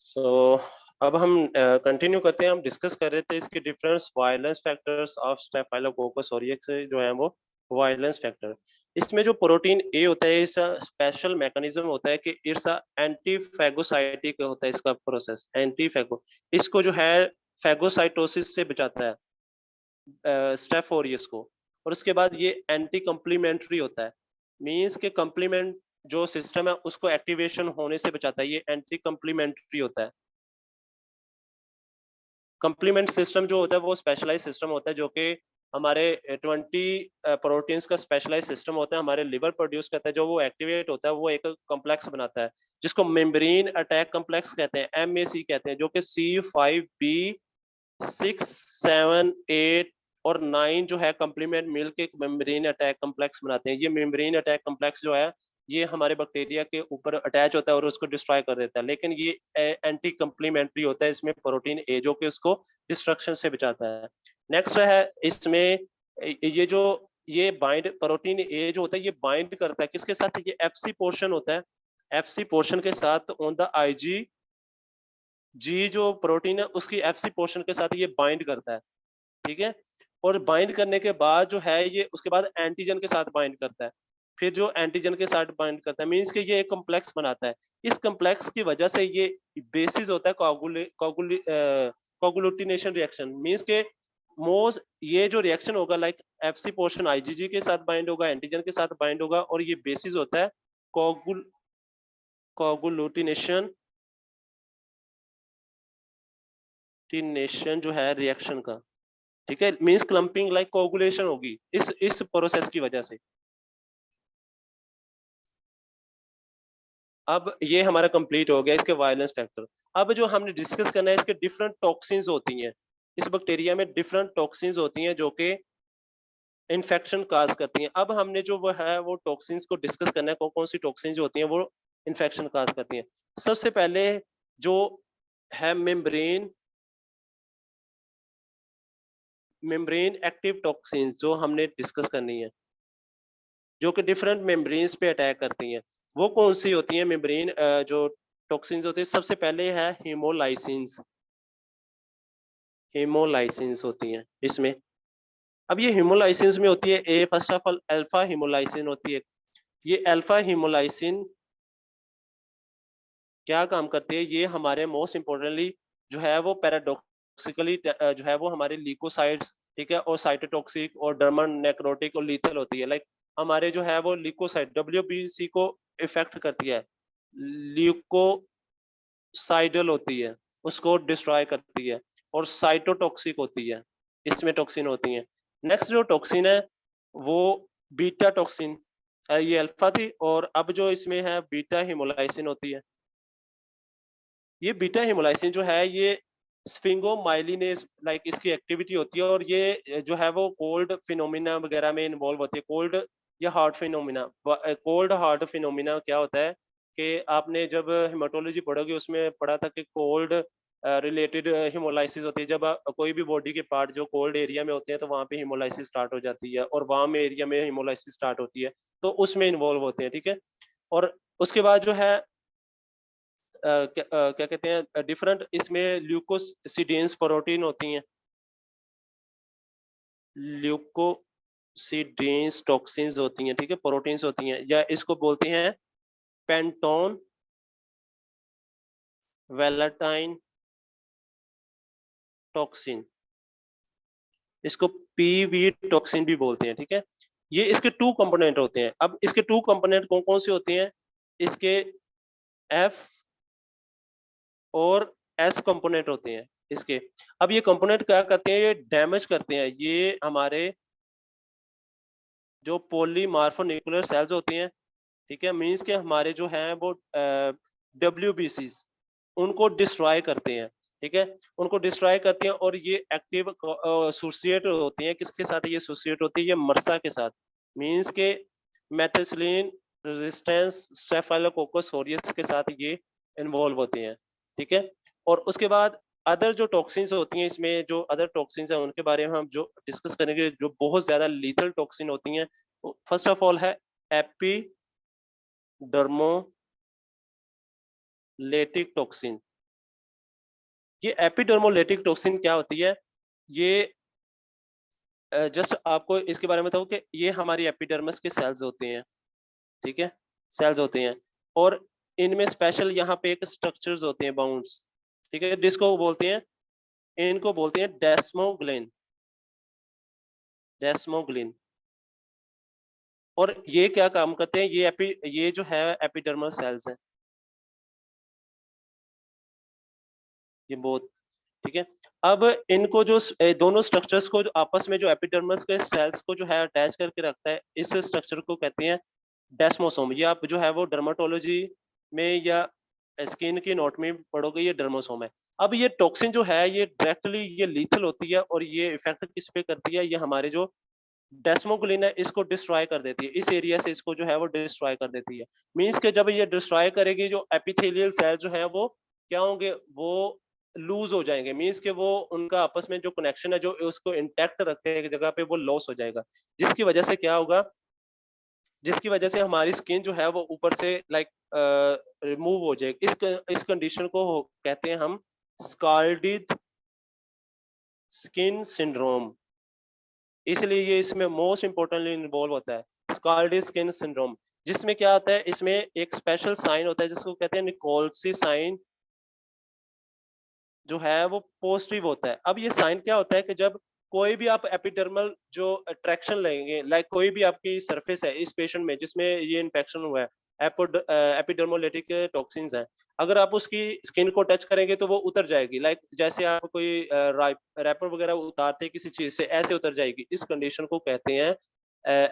सो अब हम कंटिन्यू करते हैं। हम डिस्कस कर रहे थे इसके different violence factors of staphylococcus aureus से जो है वो वायलेंस फैक्टर। इसमें जो प्रोटीन ए होता है इसका स्पेशल मैकेनिज्म होता है कि इट्स एंटी फैगोसाइटिक होता है इसका प्रोसेस एंटी फैगो। इसको जो है फैगोसाइटोसिस से बचाता है स्टेफ ओरियस को। और उसके बाद ये एंटी कंप्लीमेंट्री होता है, मींस के कंप्लीमेंट जो सिस्टम है उसको एक्टिवेशन होने से बचाता है। ये एंटी कंप्लीमेंट्री होता है। कंप्लीमेंट सिस्टम जो होता है वो स्पेशलाइज सिस्टम होता है जो कि हमारे 20 प्रोटीन्स का स्पेशलाइज सिस्टम होता है, हमारे लिवर प्रोड्यूस करता है। जो वो एक्टिवेट होता है वो एक कॉम्प्लेक्स बनाता है जिसको मेम्ब्रेन अटैक कॉम्प्लेक्स कहते हैं, MAC कहते हैं, जो कि C5B6 7 8 और 9 जो है कंप्लीमेंट मिल के मेम्ब्रेन अटैक कॉम्प्लेक्स बनाते हैं। ये मेम्ब्रेन अटैक कॉम्प्लेक्स जो है ये हमारे बैक्टीरिया के ऊपर अटैच होता है और उसको डिस्ट्रॉय कर देता है, लेकिन ये एंटी कंप्लीमेंट्री होता है। इसमें प्रोटीन ए जो कि उसको डिस्ट्रक्शन से बचाता है। नेक्स्ट है इसमें ये जो ये बाइंड प्रोटीन ए जो होता है ये बाइंड करता है किसके साथ, ये FC पोर्शन होता है, FC पोर्शन के साथ ऑन द IG जी जो प्रोटीन है उसकी FC पोर्शन के साथ ये बाइंड करता है, ठीक है। और बाइंड करने के बाद जो है ये उसके बाद एंटीजन के साथ बाइंड करता है। फिर जो एंटीजन के साथ बाइंड करता है मींस कि ये एक कॉम्प्लेक्स बनाता है। इस कॉम्प्लेक्स की वजह से ये बेसिस होता है कोगुलेटिनेशन रिएक्शन, मींस के मोस्ट ये जो रिएक्शन होगा लाइक FC पोर्शन IgG के साथ बाइंड होगा, एंटीजन के साथ बाइंड होगा, और ये बेसिस होता है कोगुलेटिनेशन जो है रिएक्शन का, ठीक है। मींस क्लम्पिंग लाइक कोगुलेशन होगी इस प्रोसेस की वजह से। अब ये हमारा कंप्लीट हो गया इसके वायलेंस फैक्टर। अब जो हमने डिस्कस करना है इसके डिफरेंट टॉक्सिन्स होती हैं। इस बैक्टीरिया में डिफरेंट टॉक्सिन्स होती हैं जो कि इन्फेक्शन काज करती हैं। अब हमने जो वो है वो टॉक्सिन्स को डिस्कस करना है, कौन कौन सी टॉक्सिन्स होती हैं वो इन्फेक्शन काज करती हैं। सबसे पहले जो है मेम्ब्रेन एक्टिव टॉक्सिन्स जो हमने डिस्कस करनी है, जो कि डिफरेंट मेम्ब्रेन्स पे अटैक करती हैं। वो कौन सी होती हैं मेम्ब्रेन जो टॉक्सिन्स होती है? सबसे पहले है हीमोलाइसिन्स होती हैं इसमें। अब ये हीमोलाइसिन्स में होती है फर्स्ट ऑफ ऑल अल्फा हीमोलाइसिन होती है। ये अल्फा हीमोलाइसिन क्या काम करती है? ये हमारे मोस्ट इंपोर्टेंटली जो है वो पैराडॉक्सिकली जो है वो हमारे ल्यूकोसाइट्स, ठीक है, और साइटोटॉक्सिक और डर्मन नेक्रोटिक और लीथल होती है। लाइक हमारे जो है वो ल्यूकोसाइट WBC को इफेक्ट करती है, ल्यूकोसाइडल होती है, उसको डिस्ट्रॉय करती है, और साइटोटॉक्सिक होती है, इसमें टॉक्सिन होती है। नेक्स्ट जो टॉक्सिन है वो बीटा टॉक्सिन, ये अल्फा थी, और अब जो इसमें है बीटा हिमोलाइसिन होती है। ये बीटा हिमोलाइसिन जो है ये स्फिंगोमाइलिनेज लाइक इसकी एक्टिविटी होती है, और ये जो है वो कोल्ड फिनोमिना वगैरह में इन्वॉल्व होती है। कोल्ड या heart phenomena. Cold heart phenomena क्या होता है कि आपने जब हेमाटोलॉजी पढ़ोगे उसमें पढ़ा था कि कोल्ड रिलेटेड हिमोलाइसिस होती है। जब कोई भी बॉडी के पार्ट जो कोल्ड एरिया में होते हैं तो वहां पे हिमोलाइसिस स्टार्ट हो जाती है, और वार्म एरिया में हिमोलाइसिस स्टार्ट होती है, तो उसमें इन्वॉल्व होते हैं, ठीक है। और उसके बाद जो है क्या कहते हैं डिफरेंट इसमें ल्यूकोसिडेंस प्रोटीन होती हैं, ल्यूकोसिडेंस टॉक्सिन्स होती हैं, ठीक है, प्रोटीन्स होती हैं, या इसको बोलते हैं पेंटोन वेलाटाइन टॉक्सिन, इसको PV टॉक्सिन भी बोलते हैं, ठीक है। ये इसके टू कंपोनेंट होते हैं। अब इसके टू कंपोनेंट कौन कौन से होते हैं? इसके F और S कंपोनेंट होते हैं इसके। अब ये कंपोनेंट क्या करते हैं? ये डैमेज करते हैं ये हमारे जो पॉलीमार्फोन्यूक्लियर सेल्स होती हैं, ठीक है, मींस के हमारे जो हैं वो WBCs उनको डिस्ट्रॉय करते हैं, ठीक है, उनको डिस्ट्रॉय करते हैं। और ये एक्टिव एसोसिएट होती हैं, किसके साथ ये एसोसिएट होती है? ये मरसा के साथ, मींस के मेथिसिलिन रेजिस्टेंस स्टेफाइलोकोकस ऑरियस के साथ ये इन्वॉल्व होते हैं, ठीक है। और उसके बाद अदर जो टॉक्सिन्स होती हैं इसमें, जो अदर टॉक्सिन्स हैं उनके बारे में हम जो डिस्कस करेंगे, जो बहुत ज्यादा लीथल टॉक्सिन होती हैं। फर्स्ट ऑफ ऑल है एपिडर्मोलेटिक टॉक्सिन, ये एपिडर्मोलिटिक टॉक्सिन क्या होती है? ये जस्ट आपको इसके बारे में बताऊं कि ये हमारी एपिडर्मिस के सेल्स होते हैं, ठीक है? सेल्स होते हैं और इनमें स्पेशल यहाँ पे एक स्ट्रक्चर्स होते हैं, बाउंड्स, ठीक है? जिसको बोलते हैं, इनको बोलते हैं डेस्मोग्लिन, डेस्मोग्लिन। और ये क्या काम करते हैं? ये जो है एपिडर्मल सेल्स हैं, ये बहुत, ठीक है? अब इनको जो दोनों स्ट्रक्चर्स को जो आपस में जो एपिडर्मस के सेल्स को जो है अटैच करके रखता है, इस स्ट्रक्चर को कहते हैं डेस्मोसोम। ये आप जो है वो डर्माटोलॉजी में या स्किन की नोट में पढ़ोगे, ये डर्मोसोम है। अब ये टॉक्सिन जो है ये डायरेक्टली ये लीथल होती है और ये इफेक्ट किस पे करती है? ये हमारे जो डेस्मोग्लिन है इसको डिस्ट्रॉय कर देती है, इस एरिया से इसको जो है वो डिस्ट्रॉय कर देती है। मींस के जब ये डिस्ट्रॉय करेगी, जो एपिथेलियल सेल जो है वो क्या होंगे? वो लूज हो जाएंगे। मींस के वो उनका आपस में जो कनेक्शन है जो उसको इंटैक्ट रखते हैं एक जगह पे, वो लॉस हो जाएगा। जिसकी वजह से क्या होगा? जिसकी वजह से हमारी स्किन जो है वो ऊपर से लाइक रिमूव हो जाएगी। इस कंडीशन को कहते हैं हम स्काल्डिड स्किन सिंड्रोम। इसलिए ये इसमें मोस्ट इंपोर्टेंटली इन्वॉल्व होता है, स्काल्डिड स्किन सिंड्रोम। जिसमें क्या होता है? इसमें एक स्पेशल साइन होता है जिसको कहते हैं निकोल्सी साइन, जो है वो पॉजिटिव होता है। अब ये साइन क्या होता है कि जब कोई भी आप एपिडर्मल जो ट्रैक्शन लेंगे, लाइक कोई भी आपकी सरफेस है इस पेशेंट में जिसमें ये इन्फेक्शन हुआ है, एपिडर्मोलिटिक टॉक्सिन्स हैं, अगर आप उसकी स्किन को टच करेंगे तो वो उतर जाएगी। लाइक जैसे आप कोई रैपर वगैरह उतारते हैं किसी चीज से, ऐसे उतर जाएगी। इस कंडीशन को कहते हैं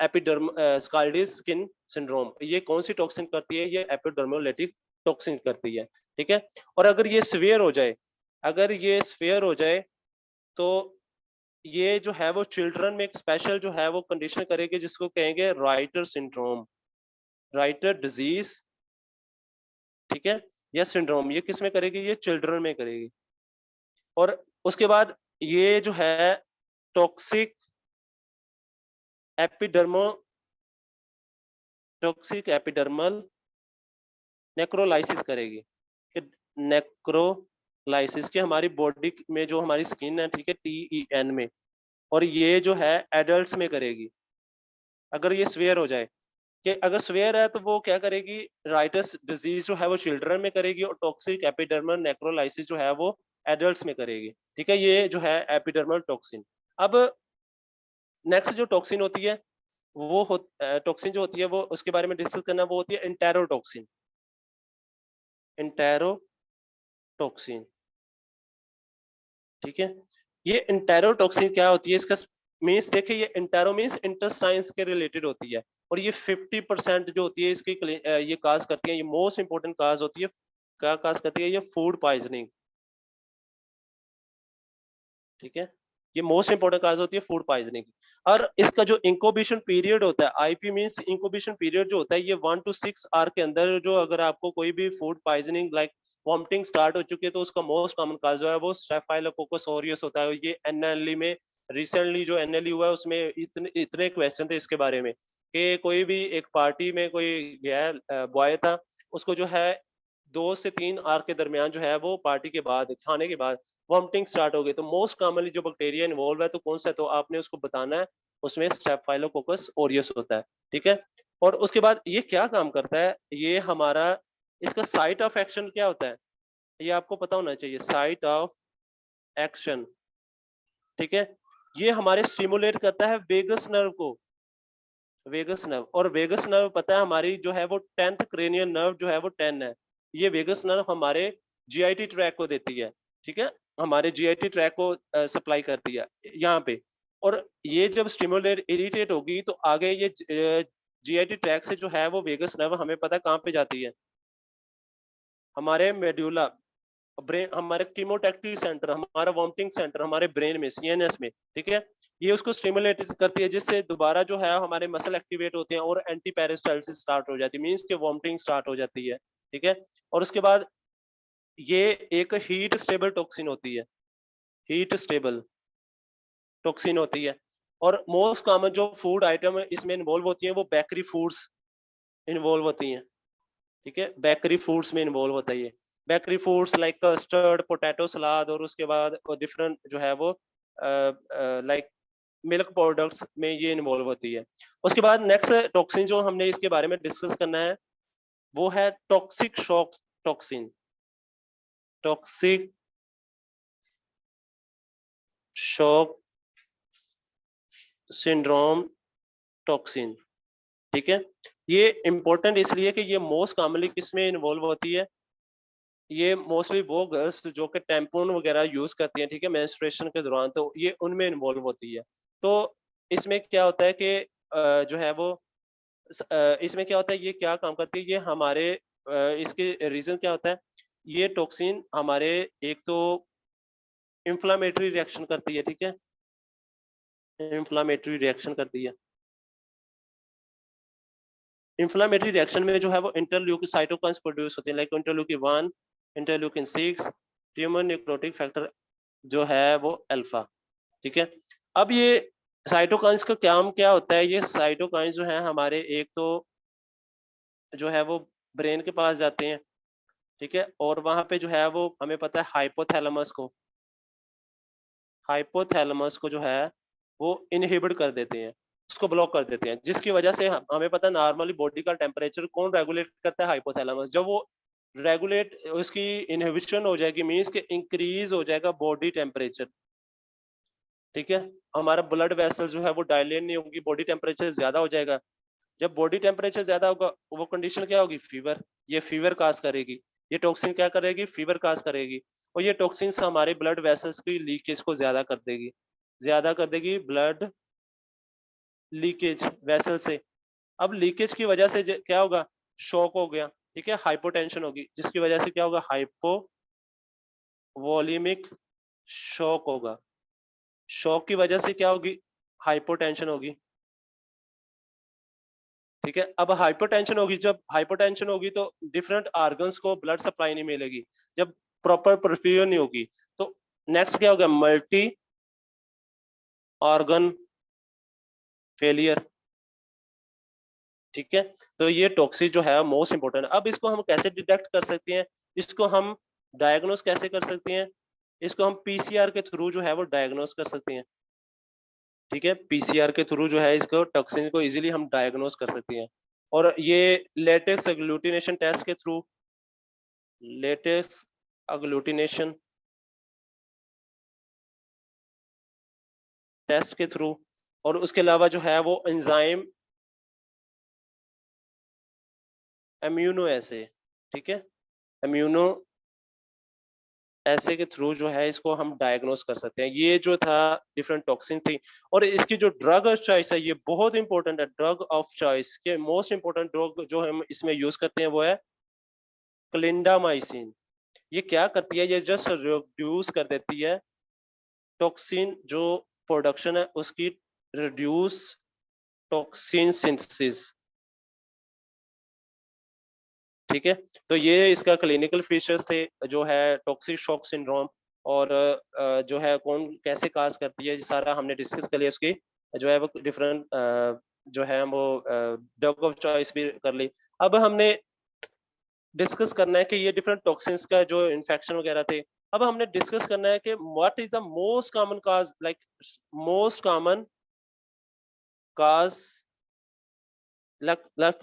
एपिडर्म स्काल्डिस स्किन सिंड्रोम। ये कौन सी टॉक्सिन करती है? ये एपिडर्मोलिटिक टॉक्सिन करती है, ठीक है? और अगर ये स्वेयर हो जाए, अगर ये स्फेयर हो जाए तो ये जो है वो चिल्ड्रन में एक स्पेशल जो है वो कंडीशन करेगी जिसको कहेंगे राइटर सिंड्रोम, राइटर डिजीज, ठीक है? या सिंड्रोम, ये किस में करेगी? ये चिल्ड्रन में करेगी। और उसके बाद ये जो है टॉक्सिक एपिडर्मो टॉक्सिक एपिडर्मल नेक्रोलाइसिस करेगी। नेक्रोलाइसिस के हमारी बॉडी में जो हमारी स्किन है, ठीक है, TEN में, और ये जो है एडल्ट्स में करेगी। अगर ये स्वेयर हो जाए, कि अगर स्वेयर है तो वो क्या करेगी? राइटस डिजीज जो है वो चिल्ड्रन में करेगी और टॉक्सिक एपिडर्मल नेक्रोलाइसिस जो है वो एडल्ट्स में करेगी, ठीक है? ये जो है एपिडर्मल टॉक्सिन। अब नेक्स्ट जो टॉक्सिन होती है वो टॉक्सिन जो होती है वो उसके बारे में डिस्कस करना, वो होती है इंटेरोटॉक्सिन। इंटेरोटॉक्सिन, ठीक है? ये इंटेरोटॉक्सिन क्या होती है? इसका मीन्स देखिए, ये इंटेरो मीन्स इंटेस्टाइन्स के रिलेटेड होती है और ये 50% जो होती है इसकी ये काज करती है, ये मोस्ट इंपोर्टेंट काज होती है। क्या काज करती है? ये फूड पॉइजनिंग, ठीक है? ये मोस्ट इंपोर्टेंट काज होती है फूड पॉइजनिंग। और इसका जो इंक्यूबेशन पीरियड होता है, IP मींस इंक्यूबेशन पीरियड जो होता है, ये 1 to 6 आवर के अंदर जो अगर आपको कोई भी food poisoning like vomiting start हो चुकी है तो उसका मोस्ट कॉमन काज जो है वो स्टेफाइलोकोकस ऑरियस होता है। ये NLE में रिसेंटली जो NLE हुआ है उसमें इतने इतने क्वेश्चन थे इसके बारे में कि कोई भी एक पार्टी में कोई गया बॉय था, उसको जो है 2 से 3 आवर के दरमियान जो है वो पार्टी के बाद, खाने के बाद वॉमिटिंग स्टार्ट हो गई। तो मोस्ट कॉमनली जो बैक्टीरिया इन्वॉल्व है तो कौन सा है? तो आपने उसको बताना है, उसमें स्टेफाइलोकोकस ऑरियस होता है, ठीक है? और उसके बाद ये क्या काम करता है? ये हमारा इसका साइट ऑफ एक्शन क्या होता है? ये आपको पता होना चाहिए, साइट ऑफ एक्शन, ठीक है? ये हमारे स्टिमुलेट करता है वेगस नर्व को, वेगस नर्व। और वेगस नर्व पता है हमारी जो है वो 10th क्रेनियल नर्व जो है वो 10 है। ये वेगस नर्व हमारे GIT ट्रैक को देती है, ठीक है? हमारे GIT ट्रैक को सप्लाई करती है यहाँ पे। और ये जब स्टिमुलेट इरिटेट होगी तो आगे ये GIT ट्रैक से जो है वो वेगस नर्व हमें पता है कहाँ पे जाती है? हमारे मेड्यूला, ब्रेन, हमारे कीमोटैक्टिल सेंटर, हमारा वॉमिटिंग सेंटर हमारे ब्रेन में, CNS में, ठीक है? ये उसको स्टिमुलेट करती है जिससे दोबारा जो है हमारे मसल एक्टिवेट होते हैं और एंटी पेरिस्टाल्सिस स्टार्ट हो जाती है, मींस के वॉमिटिंग स्टार्ट हो जाती है, ठीक है? और उसके बाद ये एक हीट स्टेबल टॉक्सिन होती है, हीट स्टेबल टॉक्सिन होती है। और मोस्ट कॉमन जो फूड आइटम इसमें इन्वॉल्व होती है वो बेकरी फूड्स इन्वॉल्व होती हैं, ठीक है? बेकरी फूड्स में इन्वॉल्व होता है ये। Bakery foods like custard, potato salad, और उसके बाद डिफरेंट जो है वो लाइक मिल्क प्रोडक्ट्स में ये इन्वॉल्व होती है। उसके बाद नेक्स्ट टॉक्सिन जो हमने इसके बारे में डिस्कस करना है वो है toxic shock toxin. Toxic shock syndrome toxin, ठीक है। ये इंपॉर्टेंट इसलिए कि ये मोस्ट कॉमनली किसमें इन्वॉल्व होती है, ये मोस्टली वो गर्ल्स जो कि टैम्पून वगैरह यूज करती हैं, ठीक है, मेंस्ट्रुएशन के दौरान, तो ये उनमें इन्वॉल्व होती है। तो इसमें क्या होता है कि जो है वो इसमें क्या होता है, ये क्या काम करती है, ये हमारे इसके रीजन क्या होता है, ये टॉक्सिन हमारे एक तो इंफ्लामेटरी रिएक्शन करती है, ठीक है, इंफ्लामेटरी रिएक्शन करती है। इंफ्लामेटरी रिएक्शन में जो है वो इंटरल्यूकिन साइटोकाइंस प्रोड्यूस होते हैं, like interleukin 1, interleukin 6, tumour necrotic factor जो है वो अल्फा, ठीक है। अब ये साइटोकाइंस का काम क्या होता है, ये साइटोकाइंस जो है हमारे एक तो जो है वो ब्रेन के पास जाते हैं, ठीक है, और वहां पे जो है वो हमें पता है हाइपोथैलेमस को जो है वो इनहिबिट कर देते हैं, उसको ब्लॉक कर देते हैं, जिसकी वजह से हमें पता है नॉर्मली बॉडी का टेम्परेचर कौन रेगुलेट करता है, हाइपोथैलेमस। जब वो रेगुलेट उसकी इनहिबिशन हो जाएगी, मींस के इंक्रीज हो जाएगा बॉडी टेम्परेचर, ठीक है, हमारा ब्लड वेसल जो है वो डायलेट नहीं होगी, बॉडी टेम्परेचर ज्यादा हो जाएगा। जब बॉडी टेम्परेचर ज्यादा होगा वो कंडीशन क्या होगी, फीवर, ये फीवर काज करेगी, ये टॉक्सिन क्या करेगी, फीवर काज करेगी, और ये टॉक्सिन्स हमारे ब्लड वेसल्स की लीकेज को ज्यादा कर देगी ब्लड लीकेज वेसल से। अब लीकेज की वजह से क्या होगा, शॉक हो गया, ठीक है, हाइपोटेंशन होगी, जिसकी वजह से क्या होगा, हाइपोवोलिमिक शॉक होगा, शॉक की वजह से क्या होगी, हाइपोटेंशन होगी, ठीक है। अब हाइपोटेंशन होगी, जब हाइपोटेंशन होगी तो डिफरेंट ऑर्गन्स को ब्लड सप्लाई नहीं मिलेगी, जब प्रॉपर परफ्यूजन नहीं होगी, तो नेक्स्ट क्या होगा, मल्टी ऑर्गन फेलियर, ठीक है। तो ये टॉक्सिक जो है मोस्ट इंपोर्टेंट है। अब इसको हम कैसे डिटेक्ट कर सकते हैं, इसको हम डायग्नोस कैसे कर सकते हैं, इसको हम पीसीआर के थ्रू जो है वो डायग्नोस कर सकते हैं, ठीक है, पीसीआर के थ्रू जो है इसको टॉक्सिन को इजीली हम डायग्नोस कर सकते हैं। और ये लेटेक्स एग्लूटिनेशन टेस्ट के थ्रू, लेटेक्स एग्लूटिनेशन टेस्ट के थ्रू, और उसके अलावा जो है वो एंजाइम इम्यूनो ऐसे, ठीक है, इम्यूनो ऐसे के थ्रू जो है इसको हम डायग्नोस कर सकते हैं। ये जो था डिफरेंट टॉक्सिन थी, और इसकी जो ड्रग ऑफ चॉइस है ये बहुत इंपॉर्टेंट है। ड्रग ऑफ चॉइस के मोस्ट इंपॉर्टेंट ड्रग जो हम इसमें यूज करते हैं वो है क्लिंडामाइसिन। ये क्या करती है, ये जस्ट रिड्यूस कर देती है टॉक्सिन जो प्रोडक्शन है उसकी, रिड्यूस टॉक्सिन सिंथेसिस, ठीक है। तो ये इसका क्लिनिकल फीचर्स थे जो है टॉक्सिक शॉक सिंड्रोम, और जो है कौन कैसे काज करती है, ये सारा हमने डिस्कस कर लिया। उसकी जो है वो डिफरेंट जो है वो ड्रग ऑफ चॉइस भी कर ली। अब हमने डिस्कस करना है कि ये डिफरेंट टॉक्सिन्स का जो इन्फेक्शन वगैरह थे, अब हमने डिस्कस करना है कि what is the most common cause, like most common cause,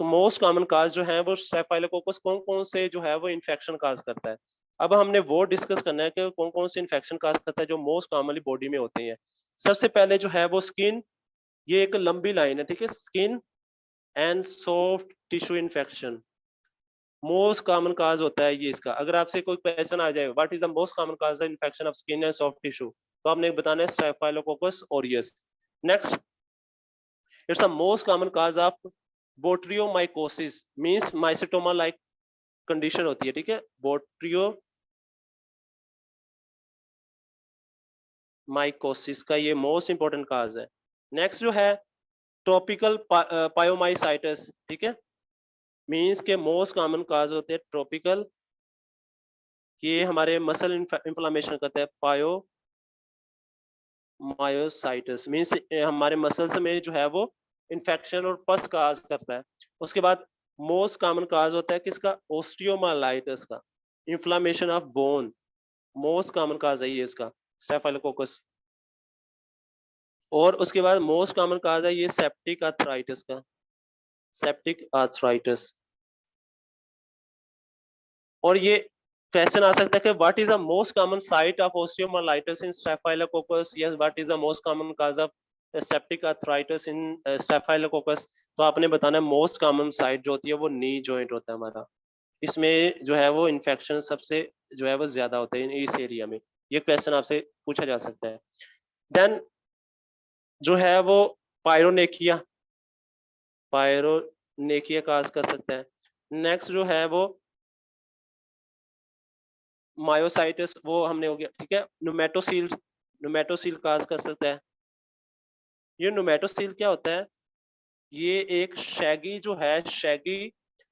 most common काज जो है वो स्टेफाइलोकोकस कौन कौन से जो है वो इन्फेक्शन काज करता है। अब हमने वो डिस्कस करना है कि कौन कौन से इन्फेक्शन काज करता है जो मोस्ट कॉमनली बॉडी में होते हैं। सबसे पहले जो है वो स्किन, ये एक लंबी लाइन है, ठीक है, skin and soft tissue infection most common cause होता है ये इसका। अगर आपसे कोई क्वेश्चन आ जाए what is the most common cause of infection of skin and soft tissue, तो आपने बताना है staphylococcus aureus. Next, it's the most common cause of botryomycosis, means mycetoma like condition होती है, ठीक है, बोट्रियोमाइकोसिस का ये मोस्ट इंपॉर्टेंट काज है। नेक्स्ट जो है ट्रॉपिकल पायोमाइसाइटिस, ठीक है, मींस के मोस्ट कॉमन काज होते हैं ट्रॉपिकल, ये हमारे मसल इंफ्लामेशन करता है, पायोमायोसाइटिस मींस हमारे मसल्स में जो है वो इन्फेक्शन और पस काज करता है। उसके बाद मोस्ट कॉमन काज होता है किसका, ओस्टियोमालाइटिस का, inflammation of bone, most common cause है ये इसका, स्टेफाइलोकोकस। और उसके बाद मोस्ट कॉमन काज है ये सेप्टिक आर्थराइटिस का, सेप्टिक आर्थराइटिस। और ये क्वेश्चन आ सकता है कि what is the most common site of osteomyelitis in staphylococcus, या what is the most common cause of septic arthritis in staphylococcus. तो आपने बताना है मोस्ट कॉमन साइट जो होती है वो नी जॉइंट होता है हमारा, इसमें जो है वो इन्फेक्शन सबसे जो है वो ज्यादा होते हैं इस एरिया में। ये क्वेश्चन आपसे पूछा जा सकता है। देन जो है वो पायरोनेकिया, पायरोनेकिया काज कर सकता है। नेक्स्ट जो है वो मायोसाइटिस, वो हमने हो गया, ठीक है। नुमेटोसील, नुमेटोसील काज कर सकता है। ये नुमेटोसील क्या होता है, ये एक शैगी जो है, शैगी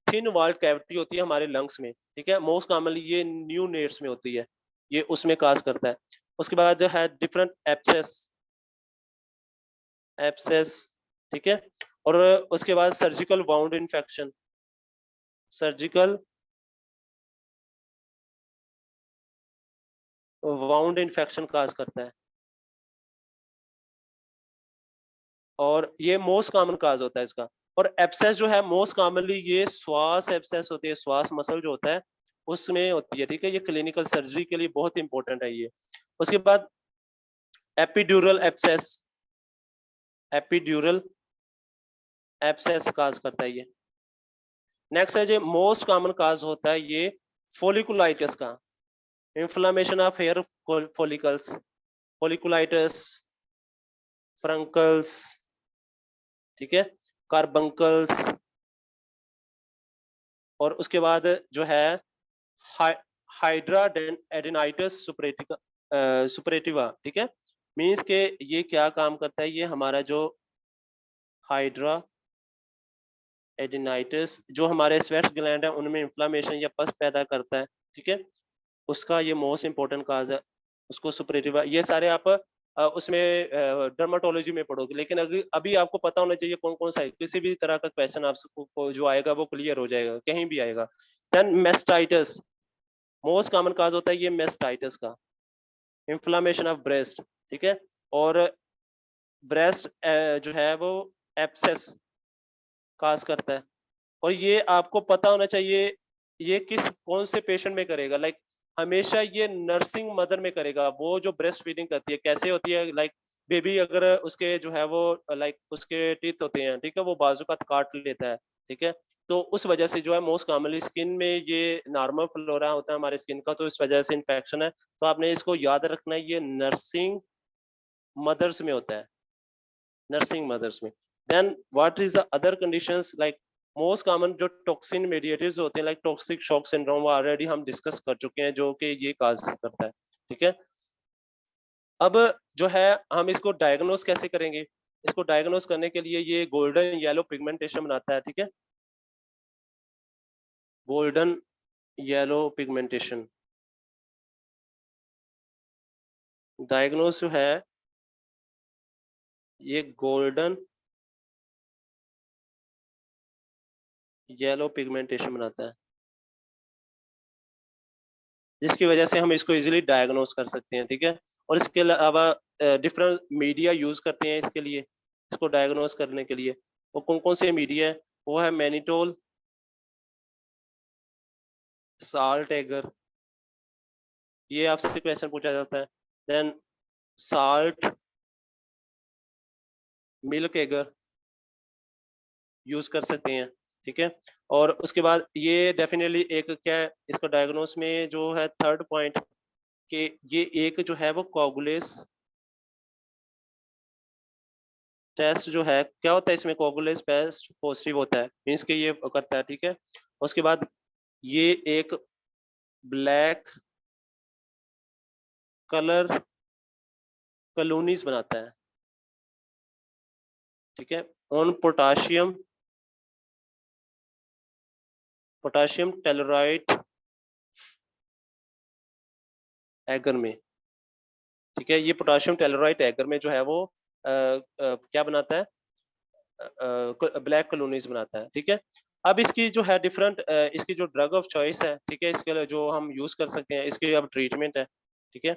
थिन वॉल्ड कैविटी होती है हमारे लंग्स में, ठीक है। मोस्ट कॉमनली ये न्यू नेट्स में होती है, ये उसमें काज करता है। उसके बाद जो है डिफरेंट एप्सेस, एप्सेस, ठीक है। और उसके बाद surgical wound infection, surgical wound infection काज करता है। और ये मोस्ट कॉमन काज होता है इसका। और एब्सेस जो है मोस्ट कॉमनली ये श्वास एब्सेस होती है, श्वास मसल जो होता है उसमें होती है, ठीक है। ये क्लिनिकल सर्जरी के लिए बहुत इंपॉर्टेंट है ये। उसके बाद एपिड्यूरल एब्सेस, एपिड्यूरल एब्सेस काज करता है ये। नेक्स्ट है जो मोस्ट कॉमन काज होता है ये फोलिकुलाइटिस का, inflammation of hair follicles, folliculitis, फ्रंकल्स, ठीक है, कार्बंकल्स। और उसके बाद जो है हाइड्रा एडेनाइटिस सुपरेटिवा, ठीक है। मींस के ये क्या काम करता है, ये हमारा जो हाइड्रा एडेनाइटिस जो हमारे स्वेट ग्लैंड है उनमें इंफ्लामेशन या पस पैदा करता है, ठीक है। उसका ये मोस्ट इंपॉर्टेंट काज है, उसको सुपरेटिवा। ये सारे आप उसमें डर्माटोलॉजी में पढ़ोगे, लेकिन अभी आपको पता होना चाहिए कौन कौन सा है। किसी भी तरह का क्वेश्चन आपको जो आएगा वो क्लियर हो जाएगा, कहीं भी आएगा। Then mastitis, most common cause होता है ये मेस्टाइटिस का, इंफ्लामेशन ऑफ ब्रेस्ट, ठीक है। और ब्रेस्ट जो है वो एब्सेस काज करता है। और ये आपको पता होना चाहिए ये किस कौन से पेशेंट में करेगा, लाइक हमेशा ये नर्सिंग मदर में करेगा, वो जो ब्रेस्ट फीडिंग करती है। कैसे होती है, लाइक बेबी अगर उसके जो है वो लाइक उसके टीथ होते हैं, ठीक है, वो बाजू का काट लेता है, ठीक है। तो उस वजह से जो है मोस्ट कॉमनली स्किन में ये नॉर्मल फ्लोरा होता है हमारे स्किन का, तो इस वजह से इन्फेक्शन है। तो आपने इसको याद रखना है, ये नर्सिंग मदर्स में होता है, नर्सिंग मदर्स में। Then what is the other conditions, like most common जो टॉक्सिन मेडिएटर्स होते हैं, लाइक टॉक्सिक शॉक सिंड्रोम, वो ऑलरेडी हम डिस्कस कर चुके हैं, जो कि ये काज करता है, ठीक है। अब जो है हम इसको डायग्नोस कैसे करेंगे, इसको डायग्नोस करने के लिए ये गोल्डन येलो पिगमेंटेशन बनाता है, ठीक है, गोल्डन येलो पिगमेंटेशन। डायग्नोस जो है ये गोल्डन येलो पिगमेंटेशन बनाता है, जिसकी वजह से हम इसको इजीली डायग्नोस कर सकते हैं, ठीक है। और इसके अलावा डिफरेंट मीडिया यूज करते हैं इसके लिए, इसको डायग्नोस करने के लिए। वो कौन कौन से मीडिया है, वो है मैनिटोल, साल्ट एगर, ये आपसे क्वेश्चन पूछा जाता है। Then salt milk agar use कर सकते हैं, ठीक है। और उसके बाद ये डेफिनेटली एक क्या है इसको डायग्नोस में जो है थर्ड पॉइंट, कि ये एक जो है वो कोगुलेस टेस्ट जो है क्या होता है, इसमें कोगुलेस टेस्ट पॉजिटिव होता है, मीन्स के ये करता है, ठीक है। उसके बाद ये एक ब्लैक कलर कलोनीज बनाता है, ठीक है, ऑन पोटाशियम, पोटाशियम टेलोराइट एगर में, ठीक है। ये पोटाशियम टेलोराइट एगर में जो है वो क्या बनाता है, ब्लैक कलोनीज बनाता है, ठीक है। अब इसकी जो है डिफरेंट इसकी जो ड्रग ऑफ चॉइस है, ठीक है, इसके लिए जो हम यूज कर सकते हैं, इसकी अब ट्रीटमेंट है, ठीक है।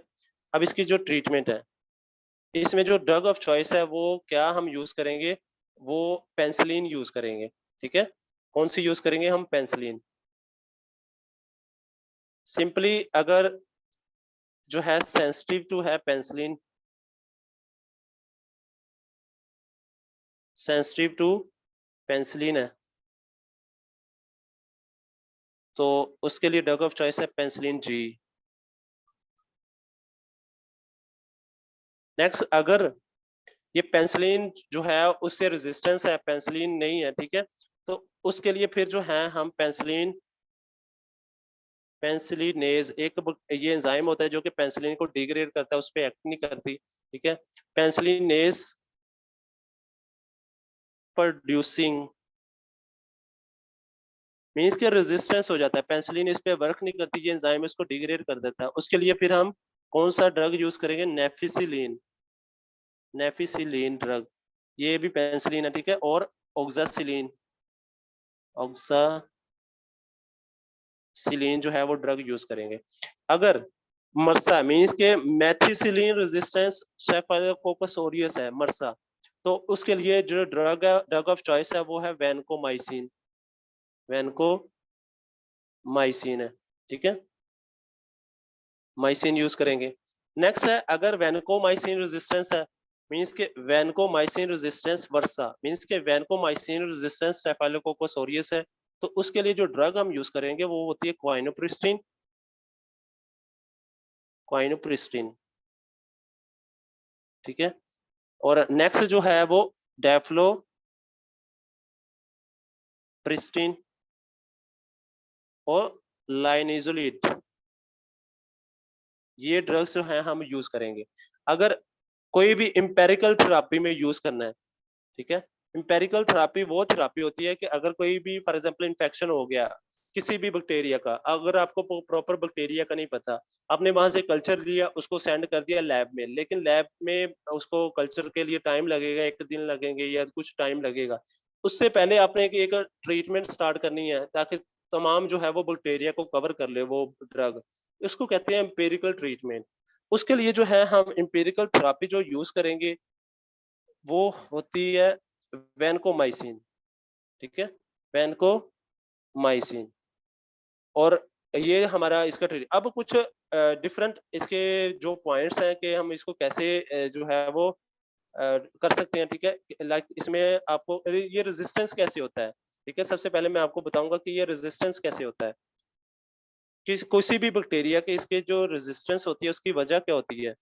अब इसकी जो ट्रीटमेंट है, इसमें जो ड्रग ऑफ चॉइस है वो क्या हम यूज करेंगे, वो पेंसिलिन यूज करेंगे, ठीक है। कौन सी यूज करेंगे हम, पेंसिलिन। सिंपली अगर जो है सेंसिटिव टू है पेंसिलिन, सेंसिटिव टू पेंसिलिन है, तो उसके लिए ड्रग ऑफ चॉइस है पेंसिलिन जी। नेक्स्ट, अगर ये पेंसिलिन जो है उससे रेजिस्टेंस है, पेंसिलिन नहीं है, ठीक है, तो उसके लिए फिर जो है हम पेंसिलिन, पेंसिलिनेज एक ये एंजाइम होता है जो कि पेंसिलिन को डिग्रेड करता है, उस पर एक्ट नहीं करती, ठीक है। पेंसिलिनेज प्रोड्यूसिंग मीन्स के रेजिस्टेंस हो जाता है, पेंसिलिन इस पे वर्क नहीं करती, ये एंजाइम इसको डिग्रेड कर देता है। उसके लिए फिर हम कौन सा ड्रग यूज करेंगे, नेफिसिलिन, नेफिसिलिन ड्रग, ये भी पेंसिलिन है, ठीक है। और ऑक्सासिलिन, ऑक्सासिलिन जो है वो ड्रग यूज करेंगे। अगर मरसा मीन्स के मेथिसिलिन रेजिस्टेंस स्टेफिलोकोकस ऑरियस है, मरसा, तो उसके लिए जो ड्रग है, ड्रग ऑफ चॉइस है, वो है वैनकोमाइसिन, वैनकोमाइसिन है, ठीक है, माइसिन यूज करेंगे। नेक्स्ट है, अगर वैनकोमाइसिन रेजिस्टेंस है, मींस के वैनकोमाइसिन रेजिस्टेंस वर्सा, मींस के वैनकोमाइसिन रेजिस्टेंस स्टेफिलोकोकस ऑरियस है, तो उसके लिए जो ड्रग हम यूज करेंगे वो होती है क्वाइनोप्रिस्टिन, क्वाइनोप्रिस्टिन, ठीक है। और नेक्स्ट जो है वो डेफ्लोप्रिस्टिन और लाइनिजोलिड, ये ड्रग्स जो है हम यूज करेंगे। अगर कोई भी इंपेरिकल थेरापी में यूज करना है, ठीक है। इंपेरिकल थेरापी वो थेरापी होती है कि अगर कोई भी फॉर एग्जांपल इन्फेक्शन हो गया किसी भी बैक्टीरिया का, अगर आपको प्रॉपर बैक्टीरिया का नहीं पता, आपने वहां से कल्चर लिया, उसको सेंड कर दिया लैब में, लेकिन लैब में उसको कल्चर के लिए टाइम लगेगा, एक दिन लगेंगे या कुछ टाइम लगेगा, उससे पहले आपने एक ट्रीटमेंट स्टार्ट करनी है ताकि तमाम जो है वो बैक्टीरिया को कवर कर ले वो ड्रग, इसको कहते हैं एम्पेरिकल ट्रीटमेंट। उसके लिए जो है हम एम्पेरिकल थेरापी जो यूज करेंगे वो होती है वैनकोमाइसिन, ठीक है, वैनकोमाइसिन। और ये हमारा इसका अब कुछ डिफरेंट इसके जो पॉइंट्स हैं कि हम इसको कैसे जो है वो कर सकते हैं, ठीक है। लाइक इसमें आपको ये रेजिस्टेंस कैसे होता है, ठीक है। सबसे पहले मैं आपको बताऊंगा कि ये रेजिस्टेंस कैसे होता है, कि किसी भी बैक्टीरिया के इसके जो रेजिस्टेंस होती है उसकी वजह क्या होती है,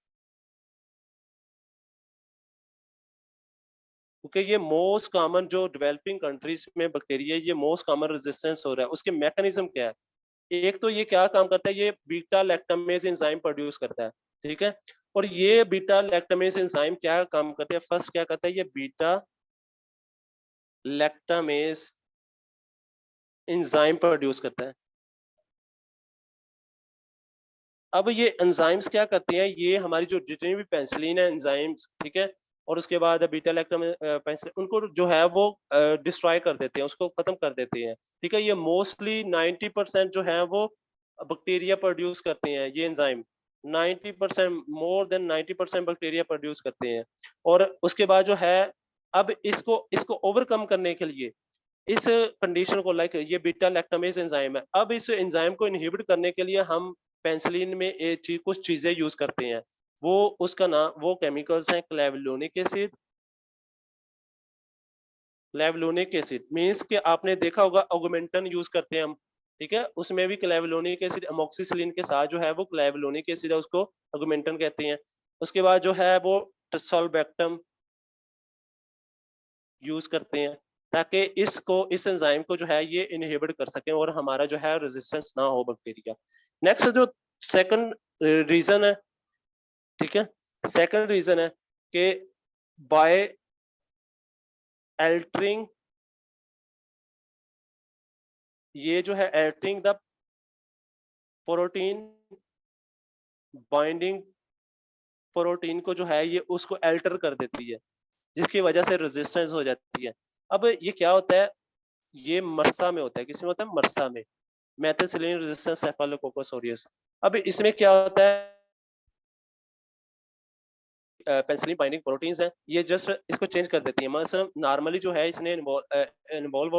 क्योंकि ये मोस्ट कॉमन जो डेवलपिंग कंट्रीज में बैक्टीरिया, ये मोस्ट कॉमन रेजिस्टेंस हो रहा है, उसके मैकेनिज्म क्या है। एक तो ये क्या काम करता है, ये बीटा लैक्टामेज एंजाइम प्रोड्यूस करता है, ठीक है। और ये बीटा लैक्टामेज एंजाइम क्या काम करता है, फर्स्ट क्या करता है, ये बीटा लैक्टामेज एंजाइम प्रोड्यूस करता है। अब ये एंजाइम्स क्या करते हैं, ये हमारी जो जितनी भी पेंसिलिन है एंजाइम्स, ठीक है, और उसके बाद बीटा लैक्टम पेंसिलिन, उनको जो है वो डिस्ट्रॉय कर देते हैं, उसको खत्म कर देते हैं, ठीक है। ये मोस्टली 90% जो है वो बैक्टीरिया प्रोड्यूस करते हैं, ये enzyme 90%, more than 90% bacteria produce करते हैं। और उसके बाद जो है, अब इसको इसको ओवरकम करने के लिए इस कंडीशन को, लाइक ये बीटा लैक्टामेज एंजाइम है, अब इस एंजाइम को इनहिबिट करने के लिए हम पेंसिलिन में कुछ चीजें यूज करते हैं, वो उसका नाम, वो केमिकल्स हैं क्लेवलोनिक एसिड, क्लेवलोनिक एसिड मींस कि आपने देखा होगा ऑगमेंटन यूज करते हैं हम, ठीक है, उसमें भी क्लेवलोनिक एसिड अमोक्सिसिलिन के साथ जो है वो क्लेवलोनिक एसिड है, उसको ऑगमेंटन कहते हैं। उसके बाद जो है वो टसोल्बैक्टम यूज करते हैं, ताकि इस एंजाइम को जो है ये इनहिबिट कर सकें और हमारा जो है रेजिस्टेंस ना हो बैक्टीरिया। नेक्स्ट जो सेकंड रीजन है, ठीक है, सेकंड रीजन है कि बाय अल्टरिंग, ये जो है altering the protein binding, protein को जो है ये उसको अल्टर कर देती है, जिसकी वजह से रेजिस्टेंस हो जाती है। अब ये क्या होता है, ये मरसा में होता है, किसमें होता है? मरसा में, मेथिसिलिन रेजिस्टेंट स्टेफाइलोकोकस ऑरियस। अब इसमें क्या होता है, पेनिसिलिन बाइंडिंग प्रोटीन्स हैं, ये जस्ट इसको चेंज कर देती है। मतलब नॉर्मली जो है इसने इन्वॉल्व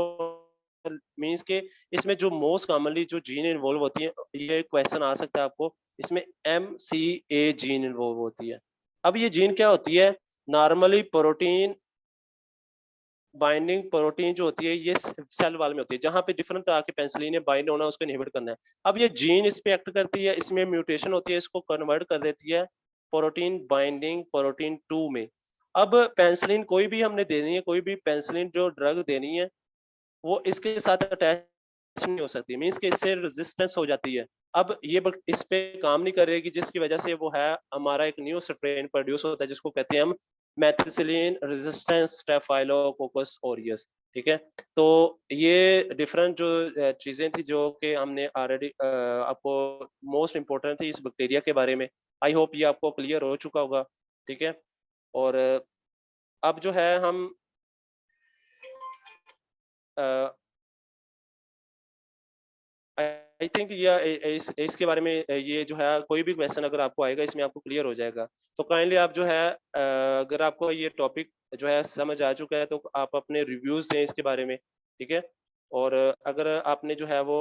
मीन्स के इसमें जो मोस्ट कॉमनली जो जीन इन्वॉल्व होती है, ये क्वेश्चन आ सकता है आपको, इसमें MCA जीन इन्वॉल्व होती है। अब ये जीन क्या होती है? नॉर्मली प्रोटीन बाइंडिंग प्रोटीन जो होती है ये सेल वॉल में होती है, जहां पे डिफरेंट तरह के पेनिसिलिन बाइंड होना है, उसको इनहिबिट करना है। अब ये जीन इस पे एक्ट करती है, इसमें म्यूटेशन होती है, इसको कन्वर्ट कर देती है प्रोटीन बाइंडिंग प्रोटीन 2 में। अब पेनिसिलिन कोई भी हमने देनी है, कोई भी पेनिसिलिन जो ड्रग देनी है, वो इसके साथ अटैच नहीं हो सकती, मीन्स कि इससे रेजिस्टेंस हो जाती है। अब ये इस पे काम नहीं करेगी, जिसकी वजह से वो है हमारा एक न्यू स्ट्रेन प्रोड्यूस होता है, जिसको कहते हैं हम मेथिसिलिन रेजिस्टेंस स्टेफाइलोकोकस ऑरियस। ठीक है, तो ये डिफरेंट जो चीजें थी जो कि हमने ऑलरेडी आपको मोस्ट इम्पोर्टेंट थी इस बैक्टीरिया के बारे में। आई होप ये आपको क्लियर हो चुका होगा। ठीक है, और अब जो है हम आई थिंक ये इसके बारे में ये जो है कोई भी क्वेश्चन अगर आपको आएगा इसमें आपको क्लियर हो जाएगा। तो काइंडली आप जो है अगर आपको ये टॉपिक जो है समझ आ चुका है तो आप अपने रिव्यूज दें इसके बारे में। ठीक है, और अगर आपने जो है वो